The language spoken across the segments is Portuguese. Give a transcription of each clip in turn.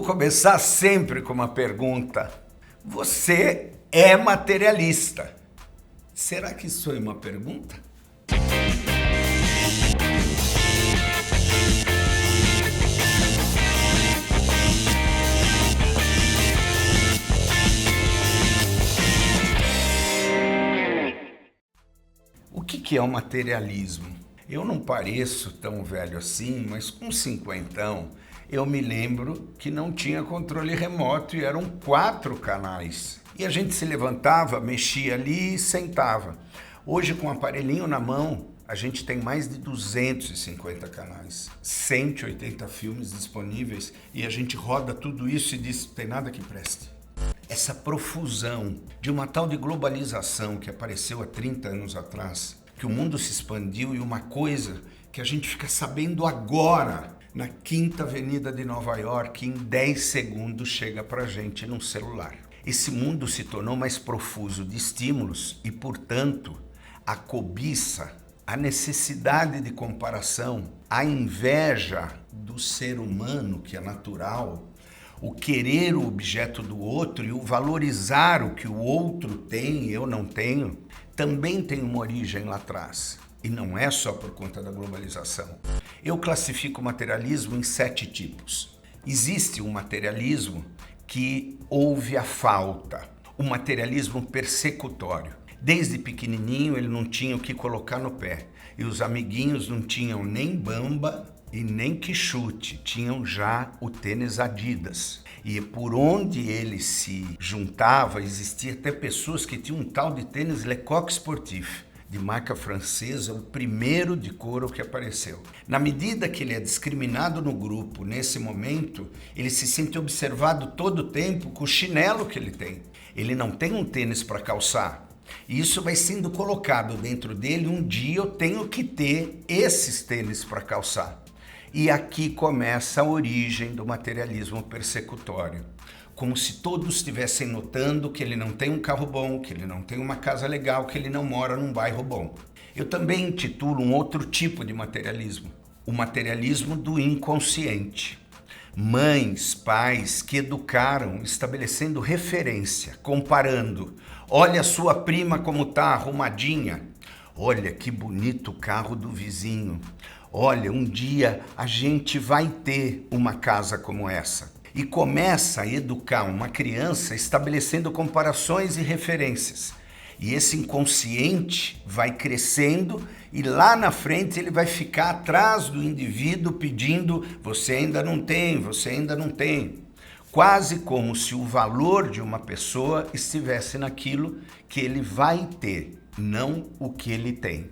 começar sempre com uma pergunta. Você é materialista? Será que isso é uma pergunta? O que é o materialismo? Eu não pareço tão velho assim, mas com 50 eu me lembro que não tinha controle remoto e eram 4 canais. E a gente se levantava, mexia ali e sentava. Hoje, com o aparelhinho na mão, a gente tem mais de 250 canais, 180 filmes disponíveis e a gente roda tudo isso e diz, não tem nada que preste. Essa profusão de uma tal de globalização que apareceu há 30 anos atrás, que o mundo se expandiu e uma coisa que a gente fica sabendo agora, na 5ª Avenida de Nova York, em 10 segundos chega pra gente num celular. Esse mundo se tornou mais profuso de estímulos e, portanto, a cobiça, a necessidade de comparação, a inveja do ser humano, que é natural, o querer o objeto do outro e o valorizar o que o outro tem e eu não tenho, também tem uma origem lá atrás. E não é só por conta da globalização. Eu classifico o materialismo em 7 tipos. Existe um materialismo que houve a falta, o materialismo persecutório. Desde pequenininho ele não tinha o que colocar no pé. E os amiguinhos não tinham nem bamba e nem quichute, tinham já o tênis Adidas. E por onde ele se juntava, existia até pessoas que tinham um tal de tênis Lecoq Sportif, de marca francesa, o primeiro de couro que apareceu. Na medida que ele é discriminado no grupo, nesse momento, ele se sente observado todo o tempo com o chinelo que ele tem. Ele não tem um tênis para calçar. E isso vai sendo colocado dentro dele, um dia eu tenho que ter esses tênis para calçar. E aqui começa a origem do materialismo persecutório. Como se todos estivessem notando que ele não tem um carro bom, que ele não tem uma casa legal, que ele não mora num bairro bom. Eu também intitulo um outro tipo de materialismo, o materialismo do inconsciente. Mães, pais que educaram, estabelecendo referência, comparando. Olha a sua prima como tá arrumadinha. Olha que bonito o carro do vizinho. Olha, um dia a gente vai ter uma casa como essa. E começa a educar uma criança estabelecendo comparações e referências. E esse inconsciente vai crescendo e lá na frente ele vai ficar atrás do indivíduo pedindo você ainda não tem, você ainda não tem. Quase como se o valor de uma pessoa estivesse naquilo que ele vai ter, não o que ele tem.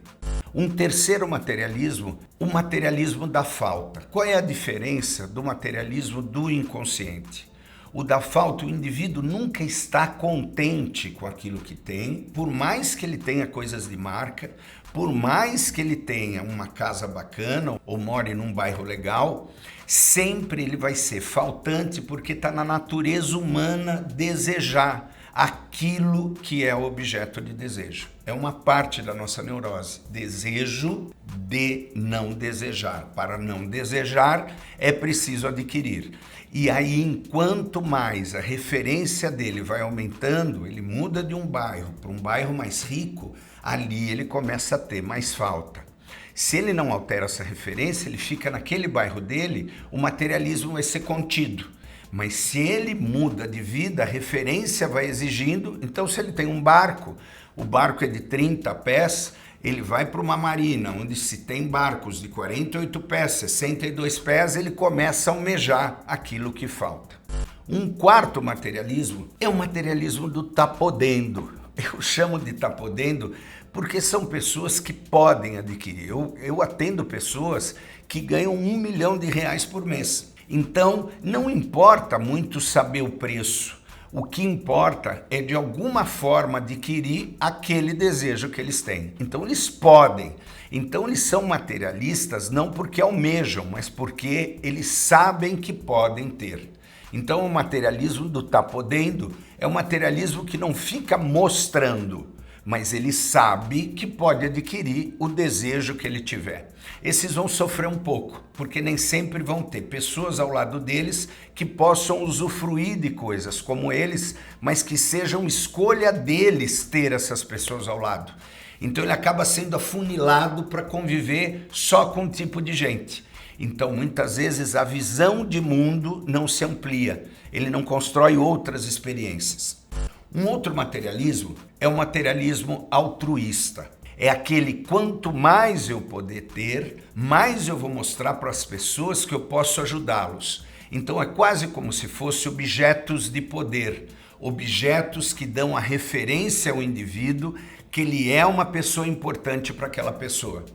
Um terceiro materialismo, o materialismo da falta. Qual é a diferença do materialismo do inconsciente? O da falta, o indivíduo nunca está contente com aquilo que tem, por mais que ele tenha coisas de marca, por mais que ele tenha uma casa bacana ou more num bairro legal, sempre ele vai ser faltante porque está na natureza humana desejar aquilo que é o objeto de desejo. É uma parte da nossa neurose. Desejo de não desejar. Para não desejar, é preciso adquirir. E aí, enquanto mais a referência dele vai aumentando, ele muda de um bairro para um bairro mais rico, ali ele começa a ter mais falta. Se ele não altera essa referência, ele fica naquele bairro dele, o materialismo vai ser contido. Mas se ele muda de vida, a referência vai exigindo. Então, se ele tem um barco, o barco é de 30 pés, ele vai para uma marina, onde se tem barcos de 48 pés, 62 pés, ele começa a almejar aquilo que falta. Um quarto materialismo é o materialismo do tá podendo. Eu chamo de tá podendo porque são pessoas que podem adquirir. Eu atendo pessoas que ganham R$1 milhão por mês. Então, não importa muito saber o preço. O que importa é, de alguma forma, adquirir aquele desejo que eles têm. Então, eles podem. Então, eles são materialistas não porque almejam, mas porque eles sabem que podem ter. Então, o materialismo do tá podendo é um materialismo que não fica mostrando, mas ele sabe que pode adquirir o desejo que ele tiver. Esses vão sofrer um pouco, porque nem sempre vão ter pessoas ao lado deles que possam usufruir de coisas como eles, mas que sejam escolha deles ter essas pessoas ao lado. Então ele acaba sendo afunilado para conviver só com um tipo de gente. Então muitas vezes a visão de mundo não se amplia, ele não constrói outras experiências. Um outro materialismo é o materialismo altruísta. É aquele quanto mais eu poder ter, mais eu vou mostrar para as pessoas que eu posso ajudá-los. Então é quase como se fossem objetos de poder, objetos que dão a referência ao indivíduo que ele é uma pessoa importante para aquela pessoa.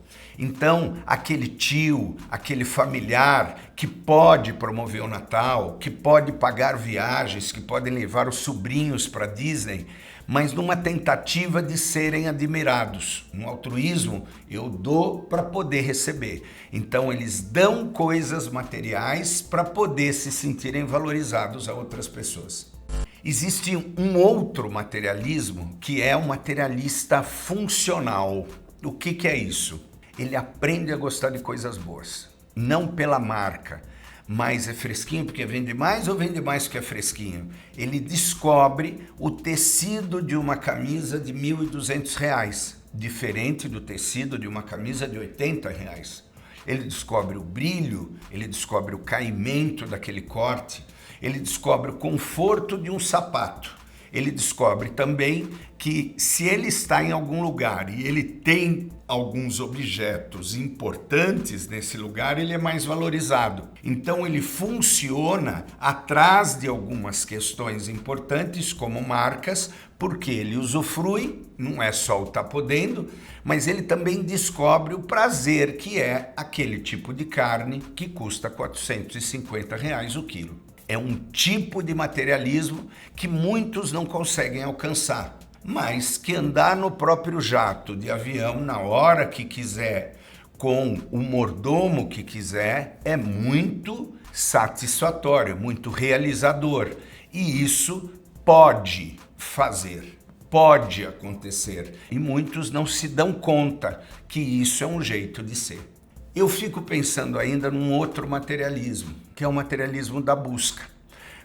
Então, aquele tio, aquele familiar que pode promover o Natal, que pode pagar viagens, que podem levar os sobrinhos para Disney, mas numa tentativa de serem admirados. No altruísmo, eu dou para poder receber. Então, eles dão coisas materiais para poder se sentirem valorizados a outras pessoas. Existe um outro materialismo que é o materialista funcional. O que é isso? Ele aprende a gostar de coisas boas, não pela marca, mas é fresquinho porque vende mais ou vende mais porque é fresquinho. Ele descobre o tecido de uma camisa de R$ 1.200, diferente do tecido de uma camisa de R$ 80. Ele descobre o brilho, ele descobre o caimento daquele corte, ele descobre o conforto de um sapato. Ele descobre também que se ele está em algum lugar e ele tem alguns objetos importantes nesse lugar, ele é mais valorizado. Então ele funciona atrás de algumas questões importantes como marcas, porque ele usufrui, não é só o tá podendo, mas ele também descobre o prazer que é aquele tipo de carne que custa R$ 450 o quilo. É um tipo de materialismo que muitos não conseguem alcançar, mas que andar no próprio jato de avião na hora que quiser, com o mordomo que quiser, é muito satisfatório, muito realizador. E isso pode fazer, pode acontecer. E muitos não se dão conta que isso é um jeito de ser. Eu fico pensando ainda num outro materialismo, que é o materialismo da busca.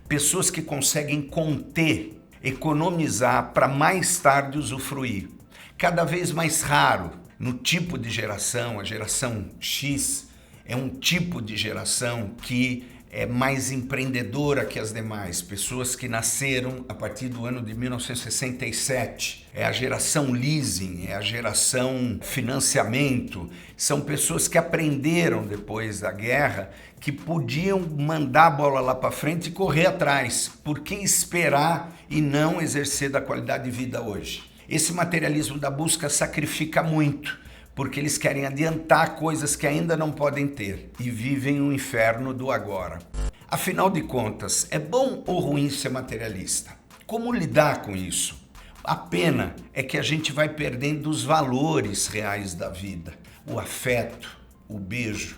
Pessoas que conseguem conter, economizar para mais tarde usufruir. Cada vez mais raro no tipo de geração, a geração X é um tipo de geração que é mais empreendedora que as demais, pessoas que nasceram a partir do ano de 1967. É a geração leasing, é a geração financiamento. São pessoas que aprenderam depois da guerra que podiam mandar a bola lá para frente e correr atrás. Por que esperar e não exercer da qualidade de vida hoje? Esse materialismo da busca sacrifica muito, porque eles querem adiantar coisas que ainda não podem ter e vivem o inferno do agora. Afinal de contas, é bom ou ruim ser materialista? Como lidar com isso? A pena é que a gente vai perdendo os valores reais da vida. O afeto, o beijo,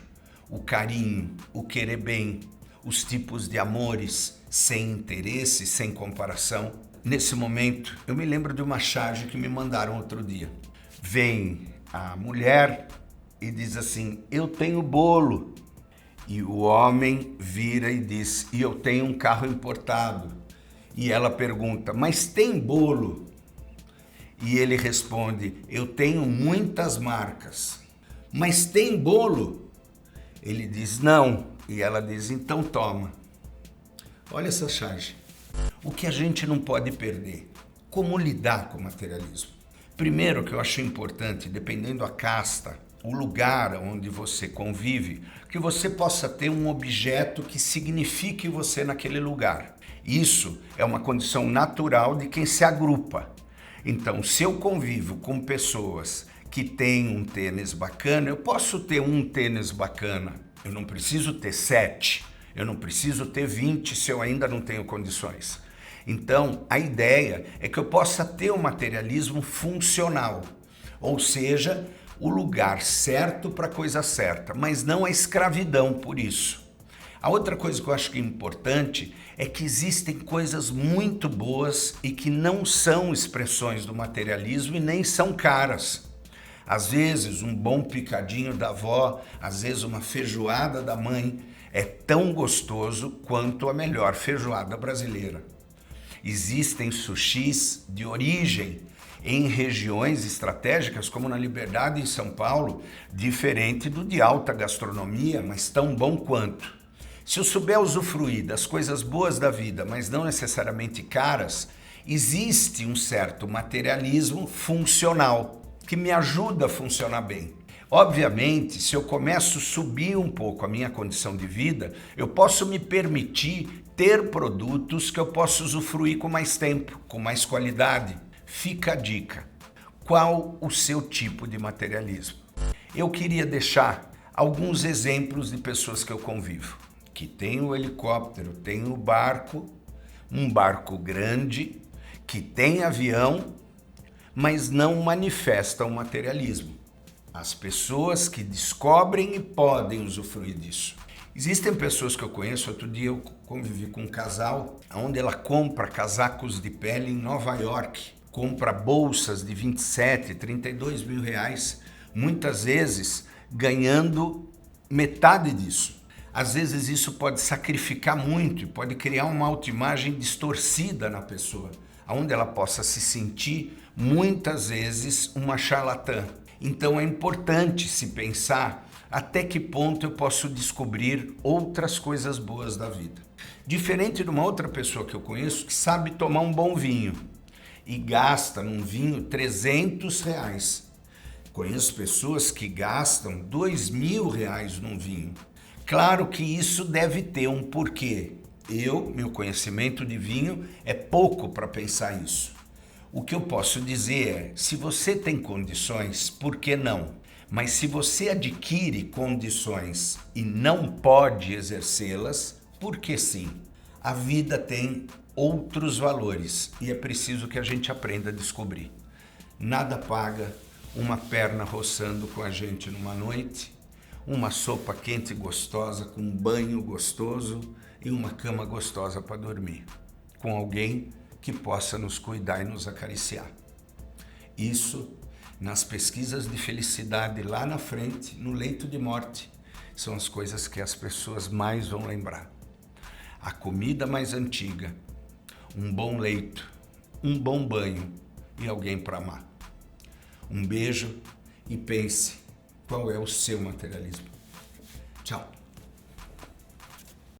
o carinho, o querer bem, os tipos de amores sem interesse, sem comparação. Nesse momento, eu me lembro de uma charge que me mandaram outro dia. Vem a mulher e diz assim: eu tenho bolo. E o homem vira e diz: e eu tenho um carro importado. E ela pergunta: mas tem bolo? E ele responde: eu tenho muitas marcas. Mas tem bolo? Ele diz: não. E ela diz: então toma. Olha essa charge. O que a gente não pode perder? Como lidar com o materialismo? Primeiro, que eu acho importante, dependendo da casta, o lugar onde você convive, que você possa ter um objeto que signifique você naquele lugar. Isso é uma condição natural de quem se agrupa. Então, se eu convivo com pessoas que têm um tênis bacana, eu posso ter um tênis bacana. Eu não preciso ter 7, eu não preciso ter 20 se eu ainda não tenho condições. Então, a ideia é que eu possa ter um materialismo funcional, ou seja, o lugar certo para a coisa certa, mas não a escravidão por isso. A outra coisa que eu acho que é importante é que existem coisas muito boas e que não são expressões do materialismo e nem são caras. Às vezes um bom picadinho da avó, às vezes uma feijoada da mãe é tão gostoso quanto a melhor feijoada brasileira. Existem sushis de origem em regiões estratégicas, como na Liberdade, em São Paulo, diferente do de alta gastronomia, mas tão bom quanto. Se eu souber usufruir das coisas boas da vida, mas não necessariamente caras, existe um certo materialismo funcional, que me ajuda a funcionar bem. Obviamente, se eu começo a subir um pouco a minha condição de vida, eu posso me permitir ter produtos que eu posso usufruir com mais tempo, com mais qualidade. Fica a dica. Qual o seu tipo de materialismo? Eu queria deixar alguns exemplos de pessoas que eu convivo, que tem o helicóptero, tem o barco, um barco grande, que tem avião, mas não manifestam materialismo. As pessoas que descobrem e podem usufruir disso. Existem pessoas que eu conheço, outro dia eu convivi com um casal, onde ela compra casacos de pele em Nova York, compra bolsas de 27, 32 mil reais, muitas vezes ganhando metade disso. Às vezes isso pode sacrificar muito e pode criar uma autoimagem distorcida na pessoa, onde ela possa se sentir muitas vezes uma charlatã. Então é importante se pensar até que ponto eu posso descobrir outras coisas boas da vida. Diferente de uma outra pessoa que eu conheço que sabe tomar um bom vinho e gasta num vinho 300 reais. Conheço pessoas que gastam 2 mil reais num vinho. Claro que isso deve ter um porquê. Meu conhecimento de vinho é pouco para pensar isso. O que eu posso dizer é, se você tem condições, por que não? Mas se você adquire condições e não pode exercê-las, por que sim? A vida tem outros valores e é preciso que a gente aprenda a descobrir. Nada paga uma perna roçando com a gente numa noite, uma sopa quente e gostosa com um banho gostoso e uma cama gostosa para dormir, com alguém que possa nos cuidar e nos acariciar. Isso, nas pesquisas de felicidade lá na frente, no leito de morte, são as coisas que as pessoas mais vão lembrar. A comida mais antiga, um bom leito, um bom banho e alguém para amar. Um beijo e pense qual é o seu materialismo. Tchau.